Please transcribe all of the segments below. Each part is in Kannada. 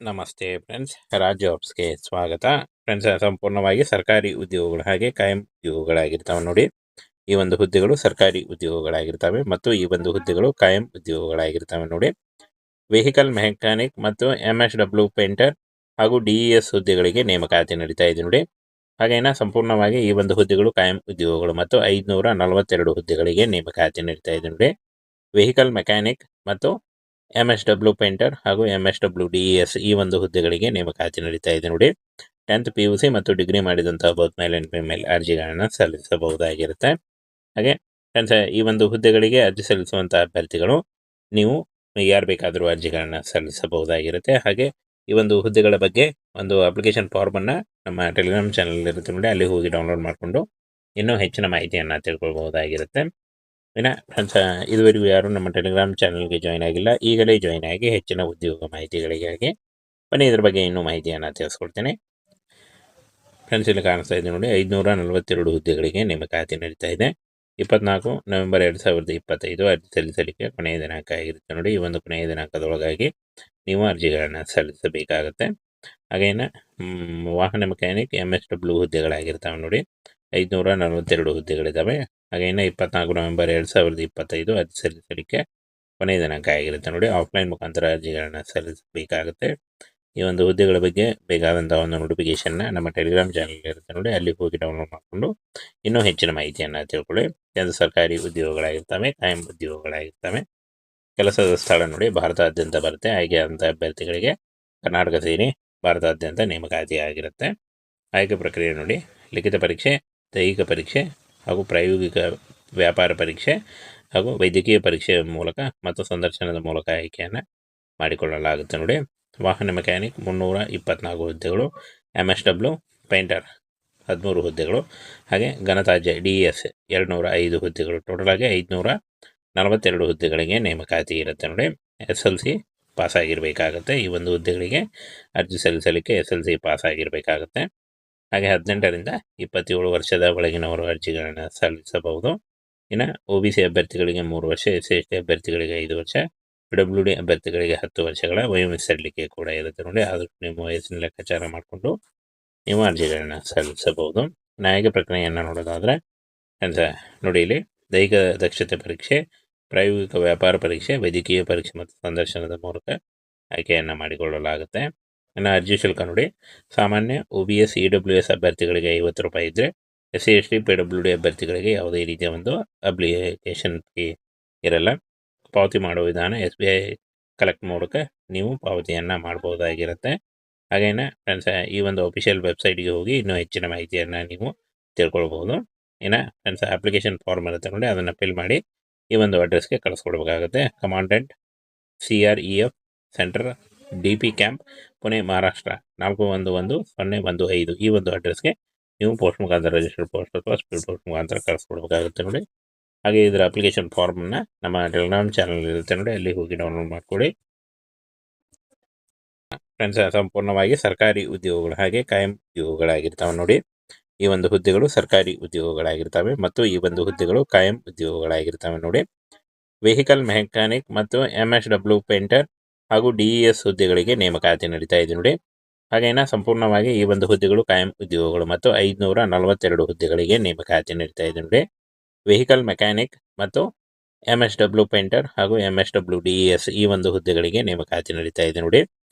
ನಮಸ್ತೆ ಫ್ರೆಂಡ್ಸ್, ರಾಜ್ ಜಾಬ್ಸ್ಗೆ ಸ್ವಾಗತ. ಫ್ರೆಂಡ್ಸ್, ಸಂಪೂರ್ಣವಾಗಿ ಸರ್ಕಾರಿ ಉದ್ಯೋಗಗಳು ಹಾಗೆ ಕಾಯಂ ಉದ್ಯೋಗಗಳಾಗಿರ್ತವೆ ನೋಡಿ. ಈ ಒಂದು ಹುದ್ದೆಗಳು ಸರ್ಕಾರಿ ಉದ್ಯೋಗಗಳಾಗಿರ್ತವೆ ಮತ್ತು ಈ ಒಂದು ಹುದ್ದೆಗಳು ಕಾಯಂ ಉದ್ಯೋಗಗಳಾಗಿರ್ತವೆ ನೋಡಿ. ವೆಹಿಕಲ್ ಮೆಕ್ಯಾನಿಕ್ ಮತ್ತು MSW ಪೇಂಟರ್ ಹಾಗೂ DES ಹುದ್ದೆಗಳಿಗೆ ನೇಮಕಾತಿ ನಡೀತಾ ಇದೆ ನೋಡಿ. ಹಾಗೇನ ಸಂಪೂರ್ಣವಾಗಿ ಈ ಒಂದು ಹುದ್ದೆಗಳು ಕಾಯಂ ಉದ್ಯೋಗಗಳು ಮತ್ತು 542 ಹುದ್ದೆಗಳಿಗೆ ನೇಮಕಾತಿ ನಡೀತಾ ಇದೆ ನೋಡಿ. ವೆಹಿಕಲ್ ಮೆಕ್ಯಾನಿಕ್ ಮತ್ತು MSW ಪೇಂಟರ್ ಹಾಗೂ MSW DES ಈ ಒಂದು ಹುದ್ದೆಗಳಿಗೆ ನೇಮಕಾತಿ ನಡೀತಾ ಇದೆ ನೋಡಿ. 10th PUC ಮತ್ತು ಡಿಗ್ರಿ ಮಾಡಿದಂತಹ ಬೋತ್ ಮೇಲ್ ಅಂಡ್ ಫಿಮೇಲ್ ಅರ್ಜಿಗಳನ್ನು ಸಲ್ಲಿಸಬಹುದಾಗಿರುತ್ತೆ. ಹಾಗೆ ಫ್ರೆಂಡ್ಸ್, ಈ ಒಂದು ಹುದ್ದೆಗಳಿಗೆ ಅರ್ಜಿ ಸಲ್ಲಿಸುವಂತಹ ಅಭ್ಯರ್ಥಿಗಳು ನೀವು ಯಾರು ಬೇಕಾದರೂ ಅರ್ಜಿಗಳನ್ನು ಸಲ್ಲಿಸಬಹುದಾಗಿರುತ್ತೆ. ಹಾಗೆ ಈ ಒಂದು ಹುದ್ದೆಗಳ ಬಗ್ಗೆ ಒಂದು ಅಪ್ಲಿಕೇಶನ್ ಫಾರ್ಮನ್ನು ನಮ್ಮ ಟೆಲಿಗ್ರಾಮ್ ಚಾನಲ್ ಇರುತ್ತೆ ನೋಡಿ, ಅಲ್ಲಿ ಹೋಗಿ ಡೌನ್ಲೋಡ್ ಮಾಡಿಕೊಂಡು ಇನ್ನೂ ಹೆಚ್ಚಿನ ಮಾಹಿತಿಯನ್ನು ತಿಳ್ಕೊಳ್ಬಹುದಾಗಿರುತ್ತೆ. ಇನ್ನು ಫ್ರೆಂಡ್ಸ್, ಇದುವರೆಗೂ ಯಾರು ನಮ್ಮ ಟೆಲಿಗ್ರಾಮ್ ಚಾನಲ್ಗೆ ಜಾಯ್ನ್ ಆಗಿಲ್ಲ, ಈಗಲೇ ಜಾಯ್ನ್ ಆಗಿ ಹೆಚ್ಚಿನ ಉದ್ಯೋಗ ಮಾಹಿತಿಗಳಿಗಾಗಿ ಬನ್ನಿ ಇದ್ರ ಬಗ್ಗೆ ಇನ್ನೂ ಮಾಹಿತಿಯನ್ನು ತಿಳಿಸ್ಕೊಡ್ತೇನೆ. ಫ್ರೆಂಡ್ಸ್, ಇಲ್ಲಿ ಕಾಣಿಸ್ತಾ ಇದೆ ನೋಡಿ, 542 ಹುದ್ದೆಗಳಿಗೆ ನೇಮಕಾತಿ ನಡೀತಾ ಇದೆ. 24 ನವೆಂಬರ್ 2025 ಅರ್ಜಿ ಸಲ್ಲಿಸಲಿಕ್ಕೆ ಕೊನೆಯ ದಿನಾಂಕ ಆಗಿರುತ್ತೆ ನೋಡಿ. ಈ ಒಂದು ಕೊನೆಯ ದಿನಾಂಕದೊಳಗಾಗಿ ನೀವು ಅರ್ಜಿಗಳನ್ನು ಸಲ್ಲಿಸಬೇಕಾಗತ್ತೆ. ಹಾಗೇನ ವಾಹನ ಮೆಕ್ಯಾನಿಕ್ MSW ಹುದ್ದೆಗಳಾಗಿರ್ತಾವೆ ನೋಡಿ. 542 ಹುದ್ದೆಗಳಿದ್ದಾವೆ. ಹಾಗೇನ 24 ನವೆಂಬರ್ 2025 ಅರ್ಜಿ ಸಲ್ಲಿಸಲಿಕ್ಕೆ ಕೊನೆಯ ದಿನಾಂಕ ಆಗಿರುತ್ತೆ ನೋಡಿ. ಆಫ್ಲೈನ್ ಮುಖಾಂತರ ಅರ್ಜಿಗಳನ್ನು ಸಲ್ಲಿಸಬೇಕಾಗುತ್ತೆ. ಈ ಒಂದು ಹುದ್ದೆಗಳ ಬಗ್ಗೆ ಬೇಕಾದಂಥ ಒಂದು ನೋಟಿಫಿಕೇಶನ್ನ ನಮ್ಮ ಟೆಲಿಗ್ರಾಮ್ ಚಾನಲ್ ಇರುತ್ತೆ ನೋಡಿ, ಅಲ್ಲಿ ಹೋಗಿ ಡೌನ್ಲೋಡ್ ಮಾಡಿಕೊಂಡು ಇನ್ನೂ ಹೆಚ್ಚಿನ ಮಾಹಿತಿಯನ್ನು ತಿಳ್ಕೊಳ್ಳಿ. ಕೆಲವು ಸರ್ಕಾರಿ ಉದ್ಯೋಗಗಳಾಗಿರ್ತವೆ, ಕಾಯಂ ಉದ್ಯೋಗಗಳಾಗಿರ್ತವೆ. ಕೆಲಸದ ಸ್ಥಳ ನೋಡಿ ಭಾರತಾದ್ಯಂತ ಬರುತ್ತೆ. ಆಯ್ಕೆಯಾದಂಥ ಅಭ್ಯರ್ಥಿಗಳಿಗೆ ಕರ್ನಾಟಕ ಸೇರಿ ಭಾರತಾದ್ಯಂತ ನೇಮಕಾತಿ ಆಗಿರುತ್ತೆ. ಆಯ್ಕೆ ಪ್ರಕ್ರಿಯೆ ನೋಡಿ, ಲಿಖಿತ ಪರೀಕ್ಷೆ, ದೈಹಿಕ ಪರೀಕ್ಷೆ ಹಾಗೂ ಪ್ರಾಯೋಗಿಕ ವ್ಯಾಪಾರ ಪರೀಕ್ಷೆ ಹಾಗೂ ವೈದ್ಯಕೀಯ ಪರೀಕ್ಷೆಯ ಮೂಲಕ ಮತ್ತು ಸಂದರ್ಶನದ ಮೂಲಕ ಆಯ್ಕೆಯನ್ನು ಮಾಡಿಕೊಳ್ಳಲಾಗುತ್ತೆ ನೋಡಿ. ವಾಹನ ಮೆಕ್ಯಾನಿಕ್ 324 ಹುದ್ದೆಗಳು, MSW ಪೇಂಟರ್ 13 ಹುದ್ದೆಗಳು, ಹಾಗೆ ಘನತ್ಯಾಜ್ಯ DES 205 ಹುದ್ದೆಗಳು. ಟೋಟಲ್ ಆಗಿ 542 ಹುದ್ದೆಗಳಿಗೆ ನೇಮಕಾತಿ ಇರುತ್ತೆ ನೋಡಿ. SLC ಪಾಸ್ ಆಗಿರಬೇಕಾಗುತ್ತೆ. ಈ ಒಂದು ಹುದ್ದೆಗಳಿಗೆ ಅರ್ಜಿ ಸಲ್ಲಿಸಲಿಕ್ಕೆ SLC ಪಾಸ್ ಆಗಿರಬೇಕಾಗುತ್ತೆ. ಹಾಗೆ 18ರಿಂದ 27 ವರ್ಷದ ಒಳಗಿನವರು ಅರ್ಜಿಗಳನ್ನು ಸಲ್ಲಿಸಬಹುದು. ಇನ್ನು OBC ಅಭ್ಯರ್ಥಿಗಳಿಗೆ 3 ವರ್ಷ, SC/ST ಅಭ್ಯರ್ಥಿಗಳಿಗೆ 5 ವರ್ಷ, PWD ಅಭ್ಯರ್ಥಿಗಳಿಗೆ 10 ವರ್ಷಗಳ ವಯೋಮಿತಿ ಕೂಡ ಇರುತ್ತೆ ನೋಡಿ. ಆದಷ್ಟು ನಿಮ್ಮ ವಯಸ್ಸಿನ ಲೆಕ್ಕಾಚಾರ ಮಾಡಿಕೊಂಡು ನೀವು ಅರ್ಜಿಗಳನ್ನು ಸಲ್ಲಿಸಬಹುದು. ಆಯ್ಕೆ ಪ್ರಕ್ರಿಯೆಯನ್ನು ನೋಡೋದಾದರೆ ನೋಡಿ, ಇಲ್ಲಿ ದೈಹಿಕ ದಕ್ಷತೆ ಪರೀಕ್ಷೆ, ಪ್ರಾಯೋಗಿಕ ವ್ಯಾಪಾರ ಪರೀಕ್ಷೆ, ವೈದ್ಯಕೀಯ ಪರೀಕ್ಷೆ ಮತ್ತು ಸಂದರ್ಶನದ ಮೂಲಕ ಆಯ್ಕೆಯನ್ನು ಮಾಡಿಕೊಳ್ಳಲಾಗುತ್ತೆ. ಇನ್ನು ಅರ್ಜಿ ಶುಲ್ಕ ನೋಡಿ, ಸಾಮಾನ್ಯ OBS EWS ಅಭ್ಯರ್ಥಿಗಳಿಗೆ 50 ರೂಪಾಯಿ ಇದ್ದರೆ, SC/ST PWD ಅಭ್ಯರ್ಥಿಗಳಿಗೆ ಯಾವುದೇ ರೀತಿಯ ಒಂದು ಅಪ್ಲಿಕೇಶನ್ ಫೀ ಇರಲ್ಲ. ಪಾವತಿ ಮಾಡುವ ವಿಧಾನ SBI ಕಲೆಕ್ಟ್ ಮೂಲಕ ನೀವು ಪಾವತಿಯನ್ನು ಮಾಡಬಹುದಾಗಿರುತ್ತೆ. ಹಾಗೇನೆ ಫ್ರೆಂಡ್ಸ್, ಈ ಒಂದು ಅಫಿಷಿಯಲ್ ವೆಬ್ಸೈಟ್ಗೆ ಹೋಗಿ ಇನ್ನೂ ಹೆಚ್ಚಿನ ಮಾಹಿತಿಯನ್ನು ನೀವು ತಿಳ್ಕೊಳ್ಬಹುದು. ಇನ್ನು ಫ್ರೆಂಡ್ಸ್, ಅಪ್ಲಿಕೇಶನ್ ಫಾರ್ಮ್ ಇರುತ್ತೆ ನೋಡಿ, ಅದನ್ನು ಫಿಲ್ ಮಾಡಿ ಈ ಒಂದು ಅಡ್ರೆಸ್ಗೆ ಕಳಿಸ್ಕೊಡ್ಬೇಕಾಗುತ್ತೆ. Commandant CREF centre DP camp, Pune, Maharashtra 411015 ಈ ಒಂದು ಅಡ್ರೆಸ್ಗೆ ನೀವು ಪೋಸ್ಟ್ ಮುಖಾಂತರ, ರಿಜಿಸ್ಟರ್ಡ್ ಪೋಸ್ಟ್ ಅಥವಾ ಸ್ಪೀಡ್ ಪೋಸ್ಟ್ ಮುಖಾಂತರ ಕಳಿಸ್ಕೊಡ್ಬೇಕಾಗುತ್ತೆ ನೋಡಿ. ಹಾಗೆ ಇದರ ಅಪ್ಲಿಕೇಶನ್ ಫಾರ್ಮನ್ನು ನಮ್ಮ ಟೆಲಿಗ್ರಾಮ್ ಚಾನಲ್ ಇರುತ್ತೆ ನೋಡಿ, ಅಲ್ಲಿ ಹೋಗಿ ಡೌನ್ಲೋಡ್ ಮಾಡಿಕೊಡಿ. ಫ್ರೆಂಡ್ಸ್, ಸಂಪೂರ್ಣವಾಗಿ ಸರ್ಕಾರಿ ಉದ್ಯೋಗಗಳು ಹಾಗೆ ಕಾಯಂ ಉದ್ಯೋಗಗಳಾಗಿರ್ತವೆ ನೋಡಿ. ಈ ಒಂದು ಹುದ್ದೆಗಳು ಸರ್ಕಾರಿ ಉದ್ಯೋಗಗಳಾಗಿರ್ತವೆ ಮತ್ತು ಈ ಒಂದು ಹುದ್ದೆಗಳು ಕಾಯಂ ಉದ್ಯೋಗಗಳಾಗಿರ್ತವೆ ನೋಡಿ. ವೆಹಿಕಲ್ ಮೆಕ್ಯಾನಿಕ್ ಮತ್ತು MSW ಪೇಂಟರ್ ಹಾಗೂ DES ಹುದ್ದೆಗಳಿಗೆ ನೇಮಕಾತಿ ನಡೀತಾ ಇದೆ ನೋಡಿ. ಹಾಗೇನ ಸಂಪೂರ್ಣವಾಗಿ ಈ ಒಂದು ಹುದ್ದೆಗಳು ಕಾಯಂ ಉದ್ಯೋಗಗಳು ಮತ್ತು 542 ಹುದ್ದೆಗಳಿಗೆ ನೇಮಕಾತಿ ನಡೀತಾ ಇದೆ ನೋಡಿ. ವೆಹಿಕಲ್ ಮೆಕ್ಯಾನಿಕ್ ಮತ್ತು MSW ಪೇಂಟರ್ ಹಾಗೂ MSW DES ಈ ಒಂದು ಹುದ್ದೆಗಳಿಗೆ ನೇಮಕಾತಿ ನಡೀತಾ ಇದೆ ನೋಡಿ.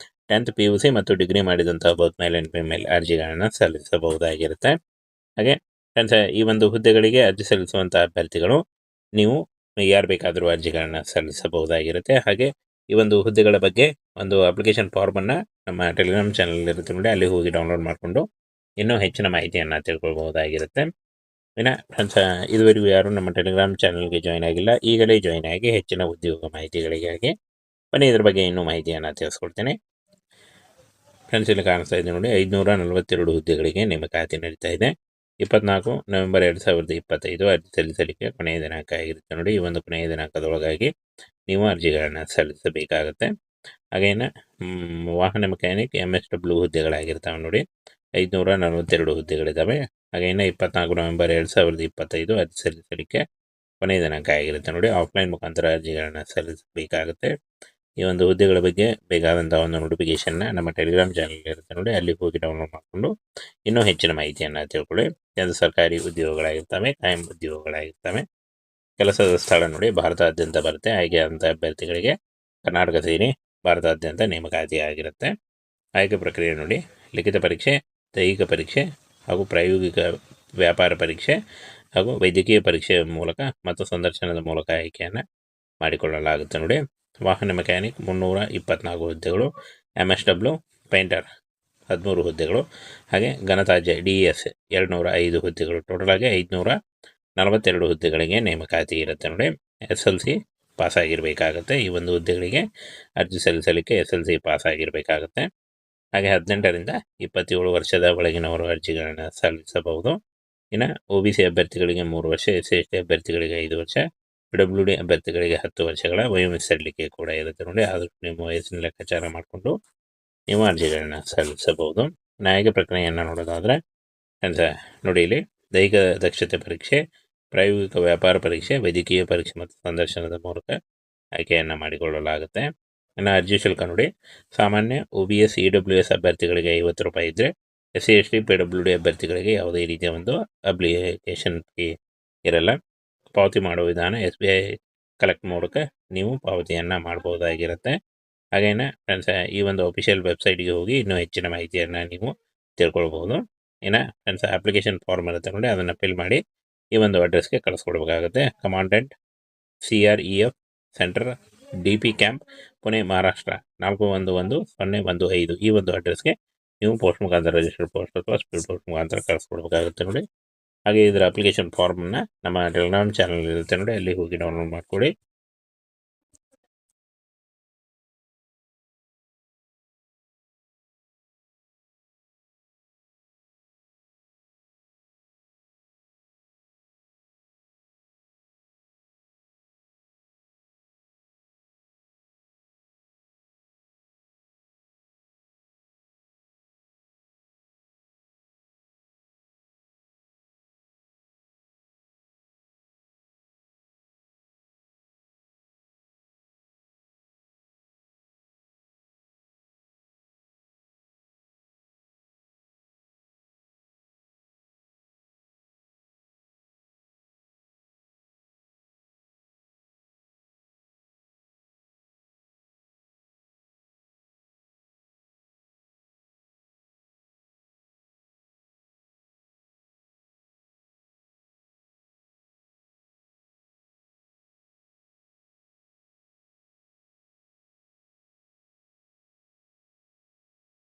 10th PUC ಮತ್ತು ಡಿಗ್ರಿ ಮಾಡಿದಂತಹ ಬೋತ್ ಮೇಲ್ ಅಂಡ್ ಫಿಮೇಲ್ ಅರ್ಜಿಗಳನ್ನು ಸಲ್ಲಿಸಬಹುದಾಗಿರುತ್ತೆ. ಹಾಗೆ ಫ್ರೆಂಡ್ಸ್, ಈ ಒಂದು ಹುದ್ದೆಗಳಿಗೆ ಅರ್ಜಿ ಸಲ್ಲಿಸುವಂತಹ ಅಭ್ಯರ್ಥಿಗಳು ನೀವು ಯಾರು ಬೇಕಾದರೂ ಅರ್ಜಿಗಳನ್ನು ಸಲ್ಲಿಸಬಹುದಾಗಿರುತ್ತೆ. ಹಾಗೆ ಈ ಒಂದು ಹುದ್ದೆಗಳ ಬಗ್ಗೆ ಒಂದು ಅಪ್ಲಿಕೇಶನ್ ಫಾರ್ಮನ್ನು ನಮ್ಮ ಟೆಲಿಗ್ರಾಮ್ ಚಾನಲ್ ಇರುತ್ತೆ ನೋಡಿ, ಅಲ್ಲಿ ಹೋಗಿ ಡೌನ್ಲೋಡ್ ಮಾಡಿಕೊಂಡು ಇನ್ನೂ ಹೆಚ್ಚಿನ ಮಾಹಿತಿಯನ್ನು ತಿಳ್ಕೊಳ್ಬಹುದಾಗಿರುತ್ತೆ. ಇನ್ನು ಫ್ರೆಂಡ್ಸ್, ಇದುವರೆಗೂ ಯಾರು ನಮ್ಮ ಟೆಲಿಗ್ರಾಮ್ ಚಾನಲ್ಗೆ ಜಾಯ್ನ್ ಆಗಿಲ್ಲ, ಈಗಲೇ ಜಾಯ್ನ್ ಆಗಿ ಹೆಚ್ಚಿನ ಉದ್ಯೋಗ ಮಾಹಿತಿಗಳಿಗಾಗಿ ಬನ್ನಿ ಇದ್ರ ಬಗ್ಗೆ ಇನ್ನೂ ಮಾಹಿತಿಯನ್ನು ತಿಳಿಸ್ಕೊಡ್ತೇನೆ. ಫ್ರೆಂಡ್ಸ್, ಇಲ್ಲಿ ಕಾಣಿಸ್ತಾ ಇದೆ ನೋಡಿ, 542 ಹುದ್ದೆಗಳಿಗೆ ನೇಮಕಾತಿ ನಡೀತಾ ಇದೆ. 24 ನವೆಂಬರ್ 2025 ಅರ್ಜಿ ಸಲ್ಲಿಸಲಿಕ್ಕೆ ಕೊನೆಯ ದಿನಾಂಕ ಆಗಿರುತ್ತೆ ನೋಡಿ. ಈ ಒಂದು ಕೊನೆಯ ದಿನಾಂಕದೊಳಗಾಗಿ ನೀವು ಅರ್ಜಿಗಳನ್ನು ಸಲ್ಲಿಸಬೇಕಾಗತ್ತೆ. ಹಾಗೇನ ವಾಹನ ಮೆಕ್ಯಾನಿಕ್ MSW ಹುದ್ದೆಗಳಾಗಿರ್ತಾವೆ ನೋಡಿ. 542 ಹುದ್ದೆಗಳಿದ್ದಾವೆ. ಹಾಗೇನ 24 ನವೆಂಬರ್ 2025 ಅರ್ಜಿ ಸಲ್ಲಿಸಲಿಕ್ಕೆ ಕೊನೆಯ ದಿನಾಂಕ ಆಗಿರುತ್ತೆ ನೋಡಿ. ಆಫ್ಲೈನ್ ಮುಖಾಂತರ ಅರ್ಜಿಗಳನ್ನು ಸಲ್ಲಿಸಬೇಕಾಗುತ್ತೆ. ಈ ಒಂದು ಹುದ್ದೆಗಳ ಬಗ್ಗೆ ಬೇಕಾದಂಥ ಒಂದು ನೋಟಿಫಿಕೇಶನ್ನ ನಮ್ಮ ಟೆಲಿಗ್ರಾಮ್ ಚಾನಲ್ ಇರುತ್ತೆ ನೋಡಿ, ಅಲ್ಲಿ ಹೋಗಿ ಡೌನ್ಲೋಡ್ ಮಾಡಿಕೊಂಡು ಇನ್ನೂ ಹೆಚ್ಚಿನ ಮಾಹಿತಿಯನ್ನು ತಿಳ್ಕೊಳ್ಳಿ. ಇದು ಸರ್ಕಾರಿ ಉದ್ಯೋಗಗಳಾಗಿರ್ತವೆ, ಕಾಯಂ ಉದ್ಯೋಗಗಳಾಗಿರ್ತವೆ. ಕೆಲಸದ ಸ್ಥಳ ನೋಡಿ ಭಾರತಾದ್ಯಂತ ಬರುತ್ತೆ. ಆಯ್ಕೆಯಾದಂಥ ಅಭ್ಯರ್ಥಿಗಳಿಗೆ ಕರ್ನಾಟಕ ಸೇರಿ ಭಾರತಾದ್ಯಂತ ನೇಮಕಾತಿ ಆಗಿರುತ್ತೆ. ಆಯ್ಕೆ ಪ್ರಕ್ರಿಯೆ ನೋಡಿ ಲಿಖಿತ ಪರೀಕ್ಷೆ, ದೈಹಿಕ ಪರೀಕ್ಷೆ ಹಾಗೂ ಪ್ರಾಯೋಗಿಕ ವ್ಯಾಪಾರ ಪರೀಕ್ಷೆ ಹಾಗೂ ವೈದ್ಯಕೀಯ ಪರೀಕ್ಷೆಯ ಮೂಲಕ ಮತ್ತು ಸಂದರ್ಶನದ ಮೂಲಕ ಆಯ್ಕೆಯನ್ನು ಮಾಡಿಕೊಳ್ಳಲಾಗುತ್ತೆ ನೋಡಿ. ವಾಹನ ಮೆಕ್ಯಾನಿಕ್ 324 ಹುದ್ದೆಗಳು, MSW ಪೇಂಟರ್ 13 ಹುದ್ದೆಗಳು, ಹಾಗೆ ಘನತ್ಯಾಜ್ಯ DES 205 ಹುದ್ದೆಗಳು. ಟೋಟಲ್ ಆಗಿ 542 ಹುದ್ದೆಗಳಿಗೆ ನೇಮಕಾತಿ ಇರುತ್ತೆ ನೋಡಿ. SLC ಪಾಸ್ ಆಗಿರಬೇಕಾಗುತ್ತೆ. ಈ ಒಂದು ಹುದ್ದೆಗಳಿಗೆ ಅರ್ಜಿ ಸಲ್ಲಿಸಲಿಕ್ಕೆ SLC ಪಾಸ್ ಆಗಿರಬೇಕಾಗುತ್ತೆ. ಹಾಗೆ 18ರಿಂದ 27 ವರ್ಷದ ಒಳಗಿನವರು ಅರ್ಜಿಗಳನ್ನು ಸಲ್ಲಿಸಬಹುದು. ಇನ್ನು OBC ಅಭ್ಯರ್ಥಿಗಳಿಗೆ 3 ವರ್ಷ, SC/ST ಅಭ್ಯರ್ಥಿಗಳಿಗೆ 5 ವರ್ಷ, PWD ಅಭ್ಯರ್ಥಿಗಳಿಗೆ 10 ವರ್ಷಗಳ ವಯೋಮಿತಿ ಕೂಡ ಇರುತ್ತೆ ನೋಡಿ. ಆದಷ್ಟು ನಿಮ್ಮ ವಯಸ್ಸಿನ ಲೆಕ್ಕಾಚಾರ ಮಾಡಿಕೊಂಡು ನೀವು ಅರ್ಜಿಗಳನ್ನ ಸಲ್ಲಿಸಬಹುದು. ಆಯ್ಕೆ ಪ್ರಕ್ರಿಯೆಯನ್ನು ನೋಡೋದಾದರೆ ನೋಡಿ, ಇಲ್ಲಿ ದೈಹಿಕ ದಕ್ಷತೆ ಪರೀಕ್ಷೆ, ಪ್ರಾಯೋಗಿಕ ವ್ಯಾಪಾರ ಪರೀಕ್ಷೆ, ವೈದ್ಯಕೀಯ ಪರೀಕ್ಷೆ ಮತ್ತು ಸಂದರ್ಶನದ ಮೂಲಕ ಆಯ್ಕೆಯನ್ನು ಮಾಡಿಕೊಳ್ಳಲಾಗುತ್ತೆ. ಇನ್ನು ಅರ್ಜಿ ಶುಲ್ಕ ನೋಡಿ, ಸಾಮಾನ್ಯ OBS EWS ಅಭ್ಯರ್ಥಿಗಳಿಗೆ 50 ರೂಪಾಯಿ ಇದ್ದರೆ, SC/ST PWD ಅಭ್ಯರ್ಥಿಗಳಿಗೆ ಯಾವುದೇ ರೀತಿಯ ಒಂದು ಅಪ್ಲಿಕೇಶನ್ ಫೀ ಇರಲ್ಲ. ಪಾವತಿ ಮಾಡುವ ವಿಧಾನ SBI ಕಲೆಕ್ಟ್ ಮೂಲಕ ನೀವು ಪಾವತಿಯನ್ನು ಮಾಡಬಹುದಾಗಿರುತ್ತೆ. ಹಾಗೇನೆ ಫ್ರೆಂಡ್ಸ್, ಈ ಒಂದು ಅಫಿಷಿಯಲ್ ವೆಬ್ಸೈಟ್ಗೆ ಹೋಗಿ ಇನ್ನೂ ಹೆಚ್ಚಿನ ಮಾಹಿತಿಯನ್ನು ನೀವು ತಿಳ್ಕೊಳ್ಬಹುದು. ಇನ್ನು ಫ್ರೆಂಡ್ಸ್, ಅಪ್ಲಿಕೇಶನ್ ಫಾರ್ಮ್ ಇರುತ್ತೆ ನೋಡಿ, ಅದನ್ನು ಫಿಲ್ ಮಾಡಿ ಈ ಒಂದು ಅಡ್ರೆಸ್ಗೆ ಕಳಿಸ್ಕೊಡ್ಬೇಕಾಗುತ್ತೆ. Commandant CREF centre DP camp, Pune, Maharashtra 411015 ಈ ಒಂದು ಅಡ್ರೆಸ್ಗೆ ನೀವು ಪೋಸ್ಟ್ ಮುಖಾಂತರ, ರಿಜಿಸ್ಟರ್ಡ್ ಪೋಸ್ಟ್ ಅಥವಾ ಸ್ಪೀಡ್ ಪೋಸ್ಟ್ ಮುಖಾಂತರ ಕಳಿಸ್ಕೊಡ್ಬೇಕಾಗುತ್ತೆ ನೋಡಿ. ಹಾಗೆ ಇದರ ಅಪ್ಲಿಕೇಶನ್ ಫಾರ್ಮನ್ನು ನಮ್ಮ ಟೆಲಿಗ್ರಾಮ್ ಚಾನಲ್ ಇರುತ್ತೆ ನೋಡಿ, ಅಲ್ಲಿ ಹೋಗಿ ಡೌನ್ಲೋಡ್ ಮಾಡ್ಕೊಳ್ಳಿ.